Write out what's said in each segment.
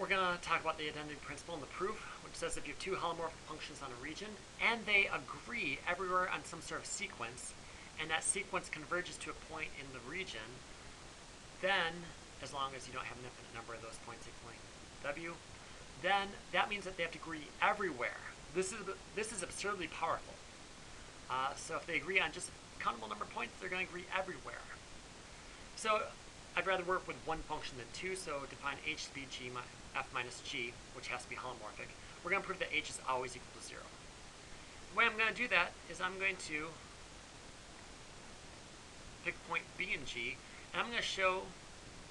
we're going to talk about the identity principle in the proof, which says if you have two holomorphic functions on a region and they agree everywhere on some sort of sequence, and that sequence converges to a point in the region, then, as long as you don't have an infinite number of those points equaling W, then that means that they have to agree everywhere. This is absurdly powerful. So if they agree on just a countable number of points, they're going to agree everywhere. So I'd rather work with one function than two, so define h to be g f minus g, which has to be holomorphic. We're going to prove that h is always equal to 0. The way I'm going to do that is I'm going to pick point B and G, and I'm going to show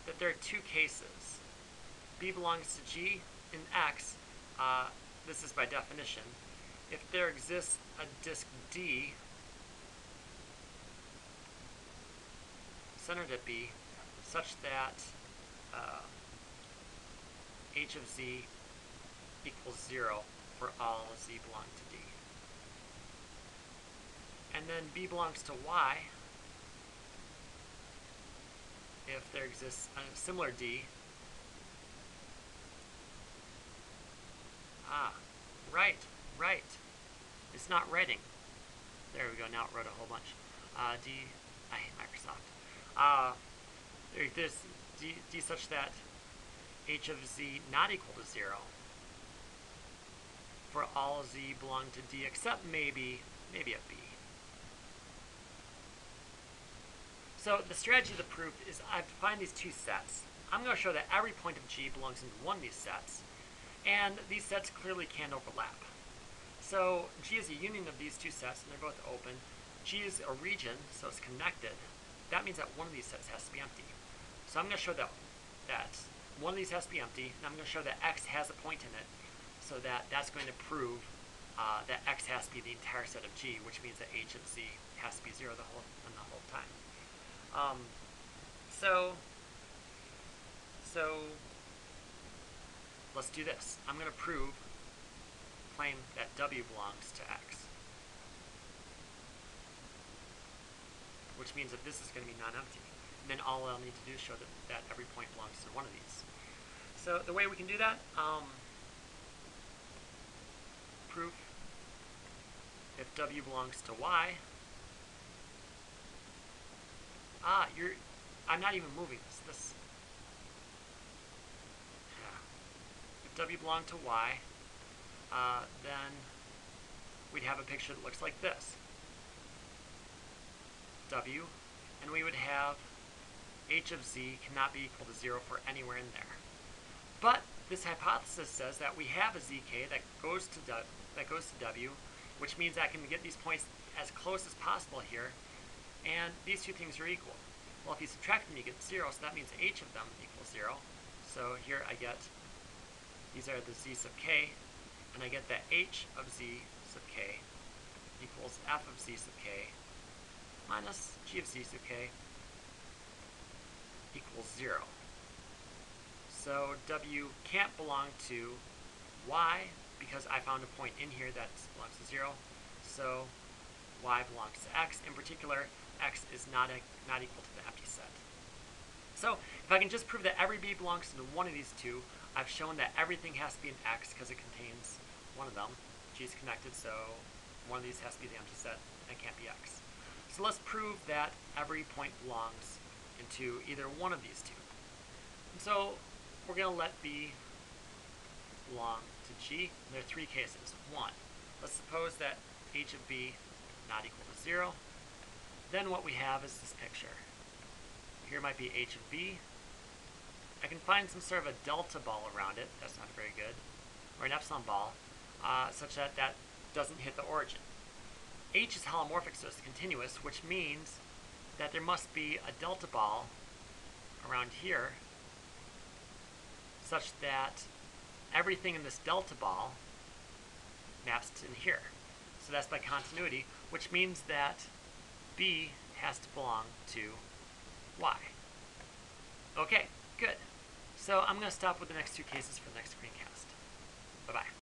that there are two cases. B belongs to G in X. This is by definition. If there exists a disk D centered at B such that h of z equals 0 for all z belong to D. And then B belongs to Y if there exists a similar D. Right. It's not writing. There we go, now it wrote a whole bunch. I hate Microsoft. There's D such that h of z not equal to 0 for all z belong to D except maybe at B. So the strategy of the proof is I've defined these two sets. I'm going to show that every point of G belongs into one of these sets, and these sets clearly can't overlap. So G is a union of these two sets, and they're both open. G is a region, so it's connected. That means that one of these sets has to be empty. So I'm going to show that one of these has to be empty, and I'm going to show that X has a point in it, so that's going to prove that X has to be the entire set of G, which means that h of z has to be 0 the whole time. So let's do this. I'm going to claim that W belongs to X, which means that this is going to be non-empty. And then all I'll need to do is show that every point belongs to one of these. So the way we can do that, proof if W belongs to Y. I'm not even moving this. If W belonged to Y, then we'd have a picture that looks like this. W, and we would have h of z cannot be equal to 0 for anywhere in there. But this hypothesis says that we have a zk that goes to W, which means I can get these points as close as possible here, and these two things are equal. Well, if you subtract them, you get 0, so that means h of them equals 0. So here I get, these are the z sub k, and I get that h of z sub k equals f of z sub k minus g of z sub k equals 0. So W can't belong to Y because I found a point in here that belongs to 0. So Y belongs to X. In particular, X is not equal to the empty set. So if I can just prove that every B belongs to one of these two, I've shown that everything has to be an X because it contains one of them. G is connected, so one of these has to be the empty set, and it can't be X. So let's prove that every point belongs into either one of these two. And so we're going to let B belong to G. And there are three cases. One, let's suppose that h of B not equal to 0. Then what we have is this picture. Here might be h of B. I can find some sort of a delta ball around it. That's not very good. Or an epsilon ball, such that that doesn't hit the origin. H is holomorphic, so it's continuous, which means that there must be a delta ball around here such that everything in this delta ball maps to in here. So that's by continuity, which means that B has to belong to Y. Okay, good. So I'm going to stop with the next two cases for the next screencast. Bye-bye.